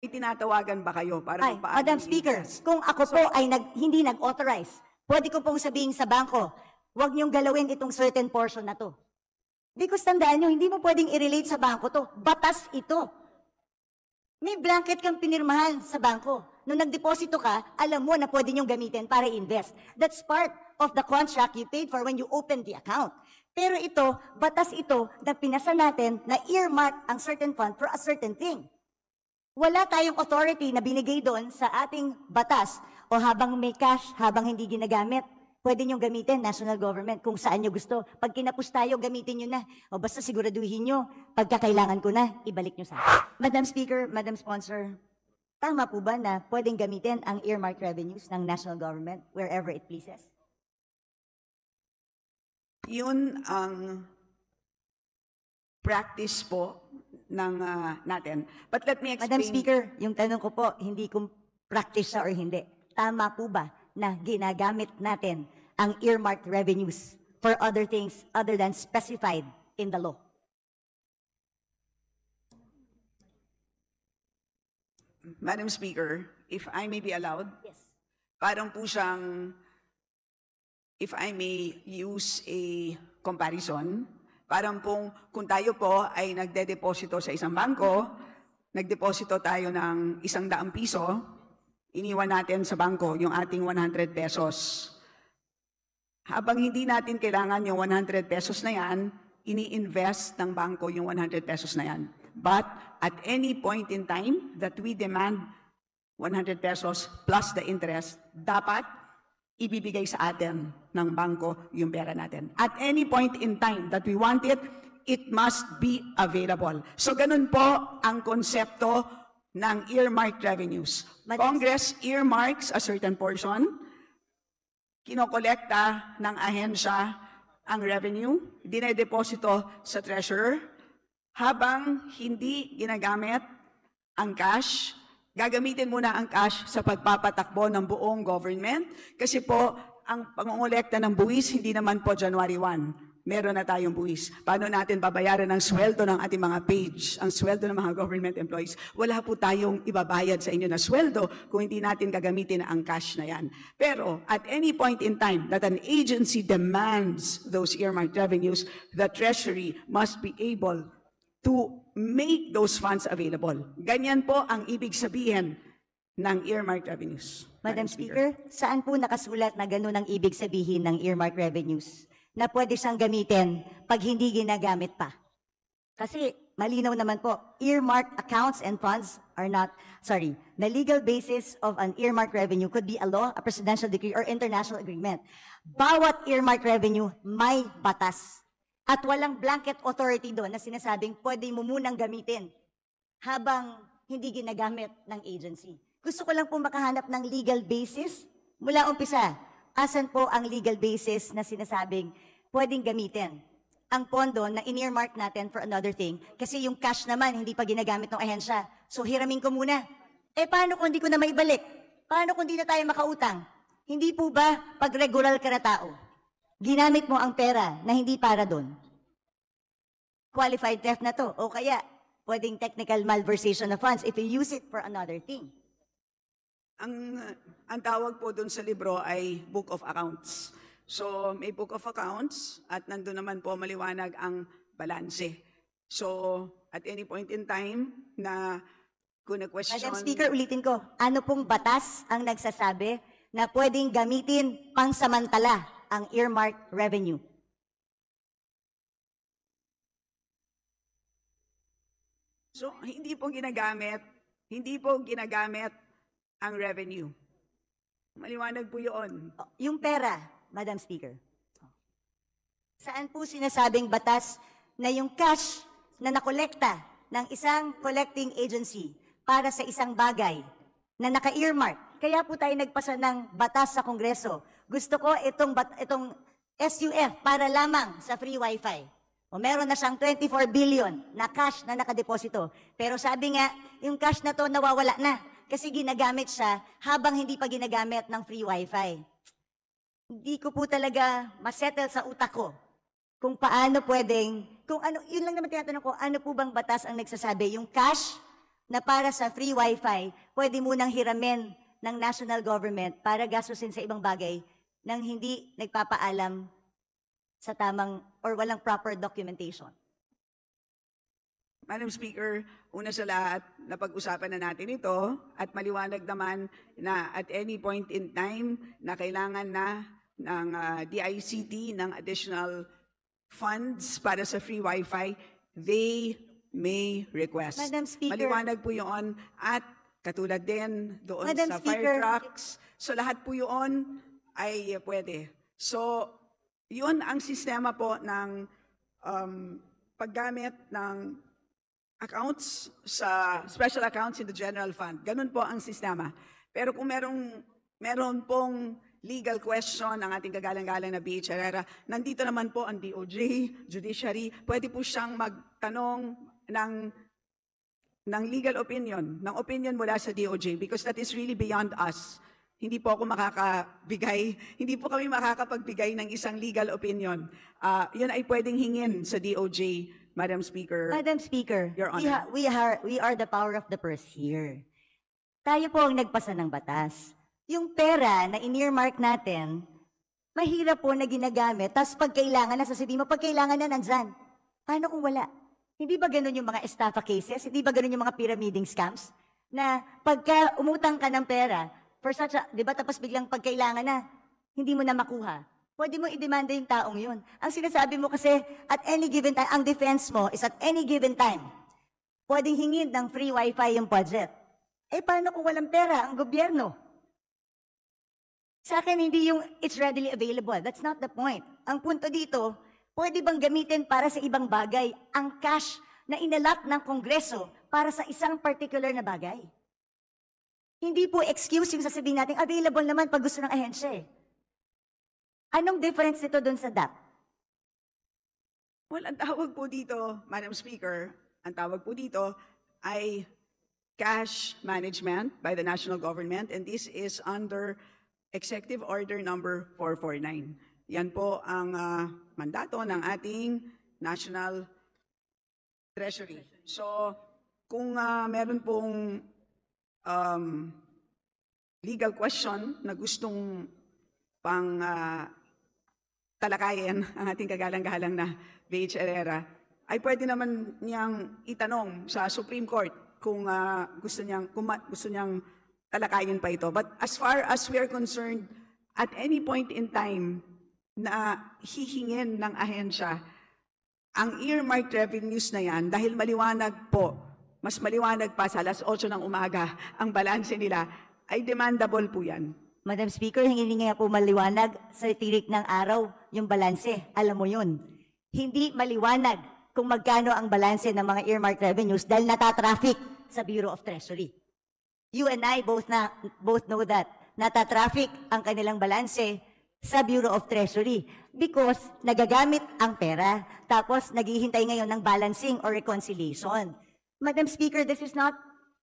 Tinatawagan ba kayo para Ay, paano Madam Speaker, kung ako po ay hindi nag-authorize, pwede ko pong sabihin sa bangko, huwag niyong galawin itong certain portion na to. Because tandaan niyo, hindi mo pwedeng i-relate sa bangko to. Batas ito. May blanket kang pinirmahan sa bangko. Nung nagdeposito ka, alam mo na pwede niyong gamitin para invest. That's part of the contract you paid for when you opened the account. Pero ito, batas ito na pinasa natin na earmark ang certain fund for a certain thing. Wala tayong authority na binigay doon sa ating batas o habang may cash, habang hindi ginagamit, pwede nyo gamitin, national government, kung saan nyo gusto. Pag kinapos tayo, gamitin nyo na. O basta siguraduhin nyo, pagkakailangan ko na, ibalik nyo sa akin. Madam Speaker, Madam Sponsor, tama po ba na pwedeng gamitin ang earmark revenues ng national government wherever it pleases? Yun ang practice po ng natin. But let me explain. Madam Speaker, yung tanong ko po, hindi kung practice siya or hindi. Tama po ba na ginagamit natin ang earmarked revenues for other things other than specified in the law? Madam Speaker, if I may be allowed, Yes. parang po siyang, if I may use a comparison, parang pong kung tayo po ay nagde-deposito sa isang bangko, nagdeposito tayo ng 100 piso, iniwan natin sa bangko yung ating 100 pesos. Habang hindi natin kailangan yung 100 pesos na yan, ini-invest ng bangko yung 100 pesos na yan. But at any point in time that we demand 100 pesos plus the interest, dapat ibibigay sa atin ng bangko yung pera natin. At any point in time that we want it, it must be available. So ganun po ang konsepto ng earmarked revenues. Congress earmarks a certain portion, kinokolekta ng ahensya ang revenue, dinedeposito sa treasurer, habang hindi ginagamit ang cash, gagamitin muna ang cash sa pagpapatakbo ng buong government kasi po ang pangongolekta ng buwis hindi naman po January 1. Meron na tayong buwis. Paano natin babayaran ang sweldo ng ating mga page, ang sweldo ng mga government employees? Wala po tayong ibabayad sa inyo na sweldo kung hindi natin gagamitin ang cash na yan. Pero at any point in time that an agency demands those earmarked revenues, the Treasury must be able to make those funds available. Ganyan po ang ibig sabihin ng earmarked revenues. Madam Speaker, saan po nakasulat na gano'n ang ibig sabihin ng earmarked revenues? Na pwede siyang gamitin pag hindi ginagamit pa. Kasi malinaw naman po, earmarked accounts and funds are not, the legal basis of an earmarked revenue could be a law, a presidential decree, or international agreement. Bawat earmarked revenue may batas. At walang blanket authority doon na sinasabing pwede mo munang gamitin habang hindi ginagamit ng agency. Gusto ko lang po makahanap ng legal basis mula umpisa. Asan po ang legal basis na sinasabing pwedeng gamitin ang pondo na in-earmark natin for another thing kasi yung cash naman hindi pa ginagamit ng ahensya. So hiramin ko muna. Paano kung hindi ko na maibalik? Paano kung hindi na tayo makautang? Hindi po ba pag regular ka na tao, ginamit mo ang pera na hindi para doon? Qualified theft na to. O kaya, pwedeng technical malversation of funds if you use it for another thing. Ang tawag po doon sa libro ay Book of Accounts. So may Book of Accounts at nandun naman po maliwanag ang balanse. So at any point in time na kung na-question... Madam Speaker, ulitin ko, ano pong batas ang nagsasabi na pwedeng gamitin pangsamantala ang earmarked revenue? So hindi po ginagamit ang revenue. Maliwanag po yun. Yung pera, Madam Speaker. Saan po sinasabing batas na yung cash na nakolekta ng isang collecting agency para sa isang bagay na naka-earmark? Kaya po tayo nagpasa ng batas sa Kongreso. Gusto ko itong SUF para lamang sa free wifi. O meron na siyang 24 billion na cash na nakadeposito. Pero sabi nga, yung cash na to nawawala na kasi ginagamit siya habang hindi pa ginagamit ng free wifi. Hindi ko po talaga masettle sa utak ko kung paano pwedeng, kung ano, yun lang naman tinatanong ko, ano po bang batas ang nagsasabi, yung cash na para sa free wifi, pwede munang hiramin ng national government para gastusin sa ibang bagay nang hindi nagpapaalam sa tamang or walang proper documentation. Madam Speaker, una sa lahat, napag-usapan na natin ito at maliwanag naman na at any point in time na kailangan na ng DICT ng additional funds para sa free wifi, they may request. Madam Speaker. Maliwanag po yun at katulad din doon Madam sa Speaker. fire trucks. So lahat po yun ay pwede. So yun ang sistema po ng paggamit ng accounts sa special accounts in the general fund. Ganun po ang sistema. Pero kung meron pong legal question ng ating kagalang-galang na BH Herrera, nandito naman po ang DOJ, Judiciary, pwede po siyang magtanong ng legal opinion, ng opinion mula sa DOJ because that is really beyond us. Hindi po ako makakabigay, hindi po kami makakapagbigay ng isang legal opinion. Yun ay pwedeng hingin sa DOJ, Madam Speaker. Madam Speaker, Your Honor. we are the power of the purse here. Tayo po ang nagpasa ng batas. Yung pera na in-earmark natin, mahirap po na ginagamit, tapos pag kailangan na, sasabihin mo, pag kailangan na, nandyan. Paano kung wala? Hindi ba ganun yung mga estafa cases? Hindi ba ganun yung mga pyramiding scams? Na pagka umutang ka ng pera, for such a, di ba, tapos biglang pag kailangan na, hindi mo na makuha. Pwede mo i-demanda yung taong yun. Ang sinasabi mo kasi, at any given time, ang defense mo is at any given time, pwedeng hingin ng free wifi yung budget. Eh, paano kung walang pera ang gobyerno? Sa akin, hindi yung it's readily available. That's not the point. Ang punto dito, pwede bang gamitin para sa ibang bagay ang cash na inalot ng Kongreso para sa isang particular na bagay? Hindi po excuse yung sasabihin natin, available naman pag gusto ng ahensya eh. Anong difference nito doon sa DAP? Well, ang tawag po dito, Madam Speaker, ang tawag po dito ay cash management by the national government, and this is under Executive Order number 449. Yan po ang mandato ng ating National Treasury. So, kung meron pong legal question na gustong pang talakayin ang ating kagalang-galang na BH Herrera, ay pwede naman niyang itanong sa Supreme Court kung gusto niyang talakayin pa ito. But as far as we are concerned, at any point in time na hihingin ng ahensya, ang earmarked revenues na yan, dahil maliwanag po, mas maliwanag pa sa alas 8 ng umaga, ang balanse nila, ay demandable po yan. Madam Speaker, hindi nga po maliwanag sa tirik ng araw yung balanse. Alam mo yun. Hindi maliwanag kung magkano ang balanse ng mga earmarked revenues dahil natatraffic sa Bureau of Treasury. You and I both know that. Natatraffic ang kanilang balanse sa Bureau of Treasury because nagagamit ang pera tapos naghihintay ngayon ng balancing or reconciliation. Madam Speaker, this is not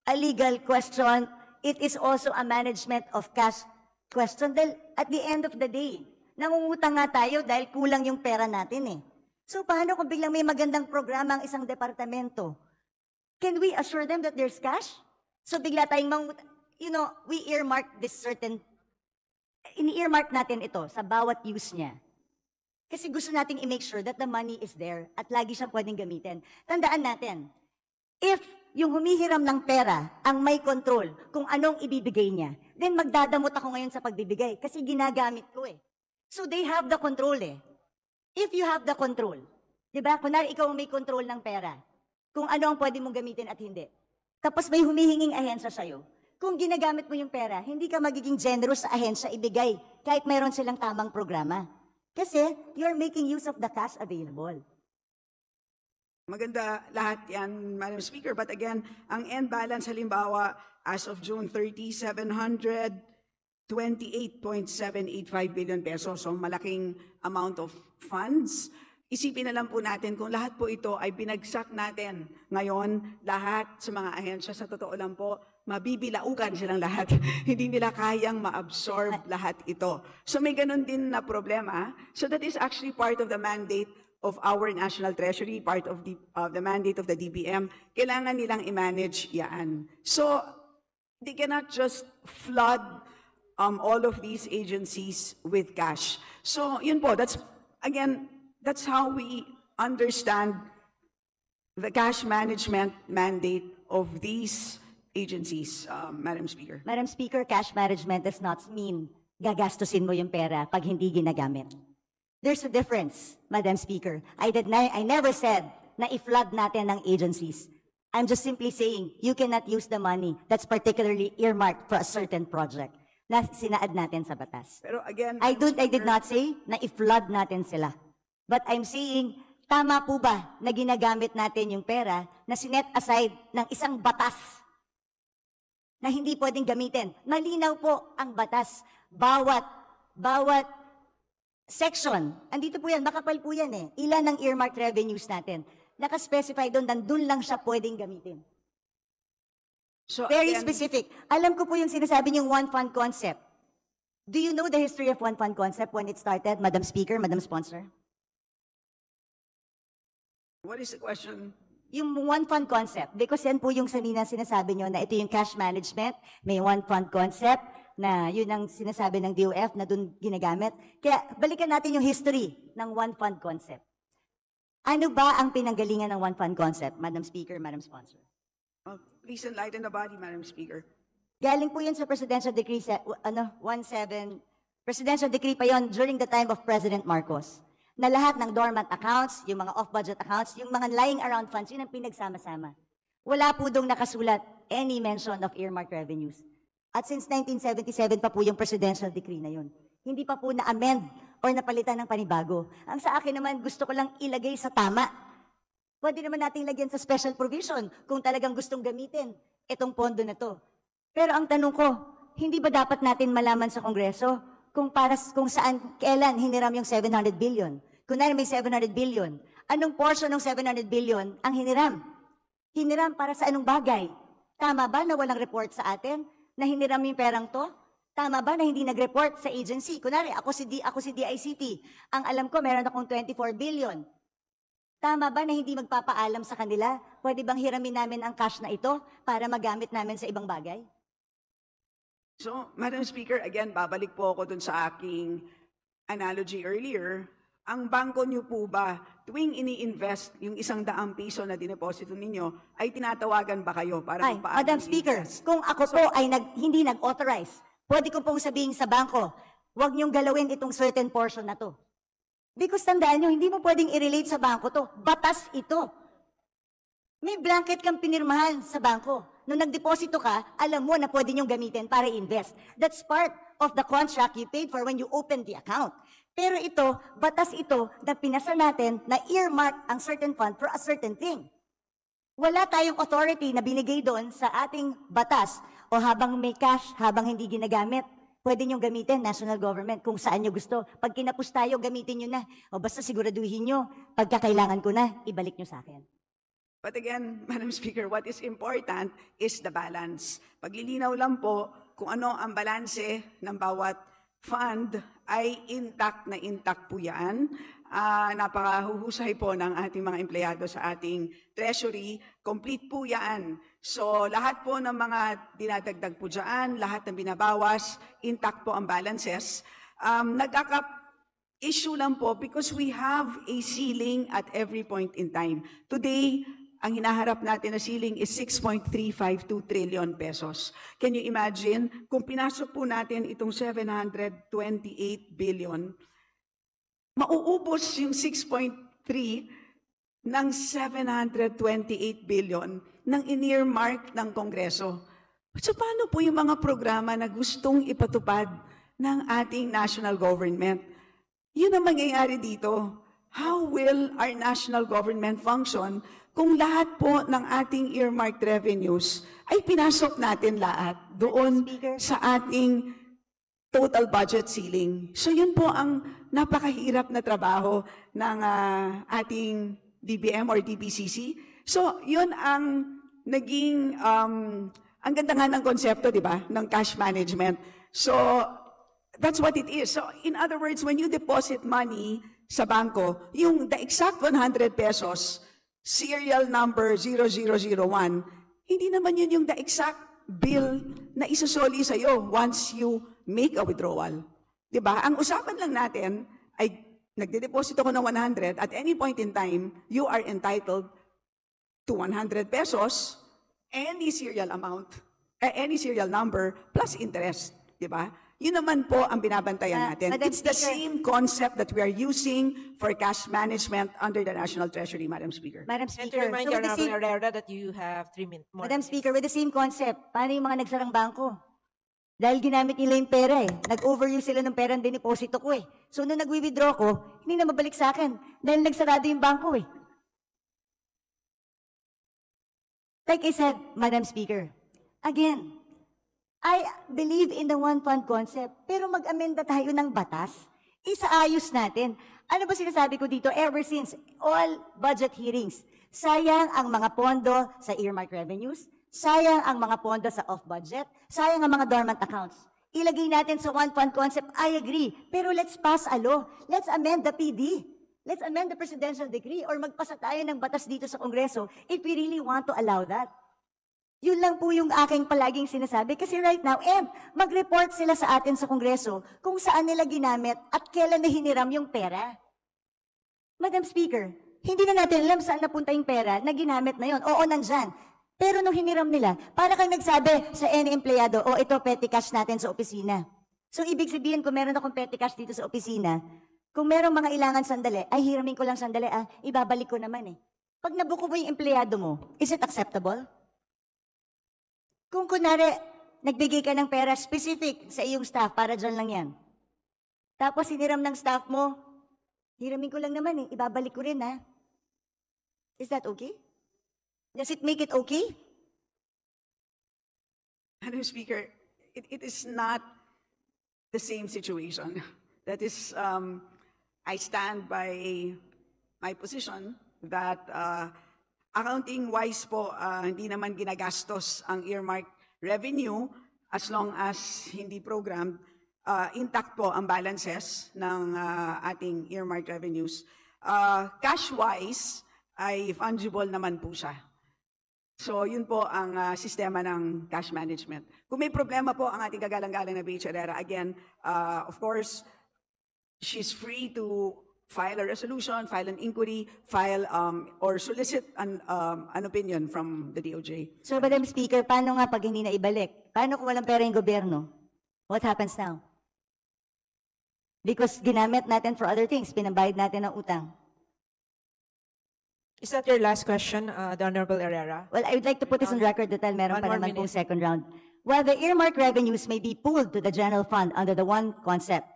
a legal question. It is also a management of cash question. Dahil at the end of the day, nangungutang nga tayo dahil kulang yung pera natin eh. So paano kung biglang may magandang programa ang isang departamento? Can we assure them that there's cash? So bigla tayong we earmark this certain, ini-earmark natin ito sa bawat use niya. Kasi gusto nating i-make sure that the money is there at lagi siyang pwedeng gamitin. Tandaan natin, if yung humihiram ng pera ang may control kung anong ibibigay niya, then magdadamot ako ngayon sa pagbibigay kasi ginagamit ko eh. So they have the control eh. If you have the control, di ba? Kunwari ikaw ang may control ng pera, kung ano ang pwede mong gamitin at hindi. Tapos may humihinging ahensya sa'yo. Kung ginagamit mo yung pera, hindi ka magiging generous sa ahensya ibigay kahit mayroon silang tamang programa. Kasi you're making use of the cash available. Maganda lahat yan, Madam Speaker. But again, ang end balance halimbawa as of June 30, 728.785 billion pesos. So malaking amount of funds. Isipin na lang po natin kung lahat po ito ay binagsak natin ngayon, lahat sa mga ahensya, sa totoo lang po, mabibilaukan silang lahat. Hindi nila kayang ma-absorb lahat ito. So may ganun din na problema. So that is actually part of the mandate of our national treasury, part of the mandate of the DBM, kailangan nilang i-manage yan. So, they cannot just flood all of these agencies with cash. So, yun po, that's how we understand the cash management mandate of these agencies, Madam Speaker. Madam Speaker, cash management does not mean gagastusin mo yung pera pag hindi ginagamit. There's a difference, Madam Speaker. I never said na i-flood natin ng agencies. I'm just simply saying you cannot use the money that's particularly earmarked for a certain project na sinaad natin sa batas. Pero again, I Madam did Speaker, not say na i-flood natin sila. But I'm saying, tama po ba na ginagamit natin yung pera na sinet aside ng isang batas na hindi pwedeng gamitin? Malinaw po ang batas. Bawat section, andito po yan, makapal po yan eh. Ilan ang earmarked revenues natin? Nakaspecify doon, nandun lang siya pwedeng gamitin. so Very again, specific. Alam ko po yung sinasabi niyong one fund concept. Do you know the history of one fund concept when it started, Madam Speaker, Madam Sponsor? what is the question? Yung one fund concept, because yan po yung sanina sinasabi niyo na ito yung cash management, may one fund concept, na yun ang sinasabi ng DOF na doon ginagamit. Kaya balikan natin yung history ng one fund concept. Ano ba ang pinanggalingan ng one fund concept, Madam Speaker, Madam Sponsor? Please enlighten the body, Madam Speaker. Galing po yun sa Presidential Decree 17, Presidential Decree pa yon during the time of President Marcos. Na lahat ng dormant accounts, yung mga off-budget accounts, yung mga lying around funds, yun ang pinagsama-sama. Wala po dong nakasulat any mention of earmarked revenues. At since 1977 pa po yung presidential decree na yun. Hindi pa po na-amend or napalitan ng panibago. Ang sa akin naman, gusto ko lang ilagay sa tama. Pwede naman nating lagyan sa special provision kung talagang gustong gamitin itong pondo na to. Pero ang tanong ko, hindi ba dapat natin malaman sa Kongreso kung saan, kailan hiniram yung 700 billion? Kunwari may 700 billion, anong portion ng 700 billion ang hiniram? Hiniram para sa anong bagay? Tama ba na walang report sa atin na hiniram yung perang to? Tama ba na hindi nag-report sa agency? Kunwari, ako si DICT. Ang alam ko, meron akong 24 billion. Tama ba na hindi magpapaalam sa kanila? Pwede bang hiramin namin ang cash na ito para magamit namin sa ibang bagay? So, Madam Speaker, again, babalik po ako dun sa aking analogy earlier. Ang bangko niyo po ba, tuwing ini-invest yung 100 piso na dineposito ninyo, ay tinatawagan ba kayo para Ay, kung paano Madam Speaker, i-invest? kung ako po ay hindi nag-authorize, pwede ko pong sabihin sa bangko, huwag niyong galawin itong certain portion na to. Because tandaan niyo, hindi mo pwedeng i-relate sa bangko to. Batas ito. May blanket kang pinirmahan sa bangko. Nung nagdeposito ka, alam mo na pwede niyong gamitin para invest. That's part of the contract you paid for when you opened the account. Pero ito, batas ito na pinasa natin na earmark ang certain fund for a certain thing. Wala tayong authority na binigay doon sa ating batas o habang may cash, habang hindi ginagamit, pwede niyong gamitin, national government, kung saan niyo gusto. Pag kinapos tayo, gamitin niyo na. O basta siguraduhin niyo, pagkakailangan ko na, ibalik niyo sa akin. But again, Madam Speaker, what is important is the balance. Paglilinaw lang po kung ano ang balanse ng bawat fund ay intact na intact po yan. Napakahuhusay po ng ating mga empleyado sa ating treasury. Complete po yan. So lahat po ng mga dinadagdag po dyan, lahat ng binabawas, intact po ang balances. Issue lang po because we have a ceiling at every point in time. Today, ang hinaharap natin na ceiling is 6.352 trillion pesos. Can you imagine? Kung pinasok po natin itong 728 billion, mauubos yung 6.3 ng 728 billion ng in-earmark ng Kongreso. So paano po yung mga programa na gustong ipatupad ng ating national government? Yun ang mangyayari dito. How will our national government function kung lahat po ng ating earmarked revenues ay pinasok natin lahat doon sa ating total budget ceiling? So yun po ang napakahirap na trabaho ng ating DBM or DBCC. So yun ang naging, ang ganda nga ng konsepto, di ba, ng cash management. So That's what it is. So in other words, when you deposit money sa banko, the exact 100 pesos, serial number 0001, hindi naman yun yung the exact bill na isusoli sa'yo once you make a withdrawal. Diba? Ang usapan lang natin ay nagde-deposit ako ng 100, at any point in time, you are entitled to 100 pesos, any serial amount, any serial number, plus interest. Diba? Yun naman po ang binabantayan natin. Madam It's the Speaker. same concept that we are using for cash management under the National Treasury, Madam Speaker. Madam And to Speaker, remind so with the Honorable same, Herrera that you have 3 minutes more. Madam minutes. Speaker, with the same concept, paano yung mga nagsarang bangko? Dahil ginamit nila yung pera eh. Nag-overuse sila ng pera ng diniposito ko eh. So nung nagwi-withdraw ko, hindi na mabalik sa akin. Dahil nagsarado yung bangko eh. Like I said, Madam Speaker, again, I believe in the one fund concept, pero mag-amenda tayo ng batas. Isaayos natin. Ano ba sinasabi ko dito? Ever since all budget hearings, sayang ang mga pondo sa earmark revenues, sayang ang mga pondo sa off-budget, sayang ang mga dormant accounts. Ilagay natin sa one fund concept, I agree. Pero let's pass a law. Let's amend the PD. Let's amend the presidential decree or magpasa tayo ng batas dito sa Kongreso if we really want to allow that. Yun lang po yung aking palaging sinasabi. Kasi right now, mag-report sila sa atin sa Kongreso kung saan nila ginamit at kailan na hiniram yung pera. Madam Speaker, hindi na natin alam saan napunta yung pera na ginamit na yun. Oo, nandyan. Pero nung hiniram nila, para kang nagsabi sa any empleyado, ito petty cash natin sa opisina. So ibig sabihin, kung meron akong petty cash dito sa opisina, kung merong mga ilangan sandali, ay hiramin ko lang sandali, ibabalik ko naman eh. Pag nabuko mo yung empleyado mo, is it acceptable? Kung kunwari, nagbigay ka ng pera specific sa iyong staff, para dyan lang yan. Tapos hiniram ng staff mo, hiramin ko lang naman eh, ibabalik ko rin ha. Is that okay? Does it make it okay? Madam Speaker, it is not the same situation. That is, I stand by my position that accounting-wise po, hindi naman ginagastos ang earmark revenue as long as hindi programmed. Intact po ang balances ng ating earmark revenues. Cash-wise, ay fungible naman po siya. So yun po ang sistema ng cash management. Kung may problema po ang ating kagalang-galang na BH Herrera, again, of course, she's free to file a resolution, file an inquiry, file or solicit an opinion from the DOJ. So, Madam Speaker, paano nga pag hindi na ibalik? Paano kung walang pera yung gobyerno? What happens now? Because ginamit natin for other things, pinambayad natin ng utang. Is that your last question, the Honorable Herrera? Well, I would like to put this on record dahil meron One pa more naman pong minute. second round. While the earmark revenues may be pooled to the general fund under the one concept,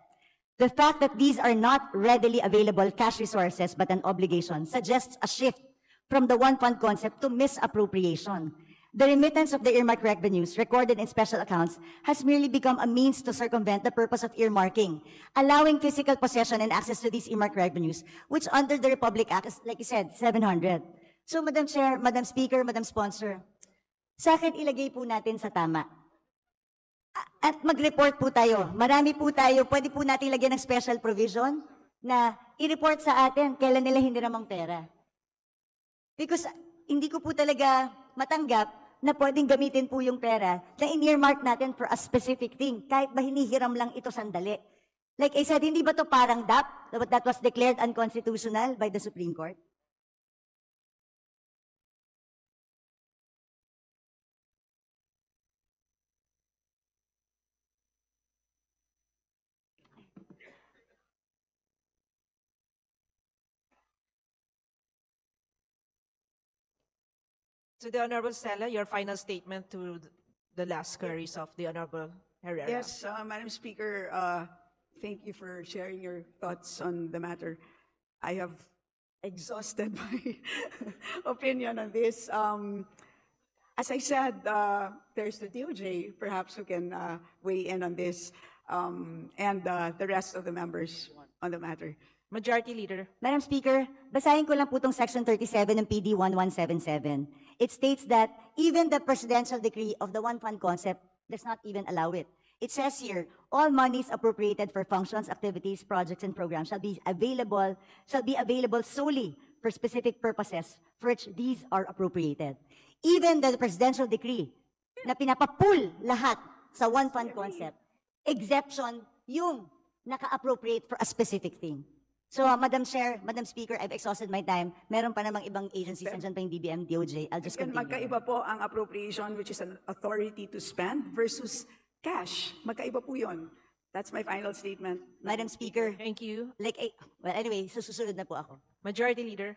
the fact that these are not readily available cash resources but an obligation suggests a shift from the one fund concept to misappropriation. The remittance of the earmark revenues recorded in special accounts has merely become a means to circumvent the purpose of earmarking, allowing physical possession and access to these earmark revenues, which under the Republic Act is, like you said, 700. So, Madam Chair, Madam Speaker, Madam Sponsor, sa akin ilagay po natin sa tama. At mag-report po tayo. Marami po tayo. Pwede po natin lagyan ng special provision na i-report sa atin kailan nila hiniram ang pera. Because hindi ko po talaga matanggap na pwedeng gamitin po yung pera na in-earmark natin for a specific thing, kahit ba hinihiram lang ito sandali. Like I said, hindi ba to parang DAP that was declared unconstitutional by the Supreme Court? To the Honorable Stella, your final statement to the last queries of the Honorable Herrera. Yes, Madam Speaker, thank you for sharing your thoughts on the matter. I have exhausted my opinion on this. As I said, there's the DOJ, perhaps, who can weigh in on this, and the rest of the members on the matter. Majority Leader. Madam Speaker, basahin ko lang po itong Section 37 ng PD 1177. It states that even the presidential decree of the one fund concept does not even allow it. It says here, all monies appropriated for functions, activities, projects, and programs shall be available solely for specific purposes for which these are appropriated. Even the presidential decree na pinapapool lahat sa one fund concept, exception yung naka-appropriate for a specific thing. So, Madam Chair, Madam Speaker, I've exhausted my time. Meron pa namang ibang agencies, nandiyan pa yung DBM, DOJ. I'll just Again, continue. magkaiba po ang appropriation, which is an authority to spend, versus cash. Magkaiba po yun. That's my final statement. Madam Speaker, Thank you. well, anyway, susunod na po ako. Majority Leader.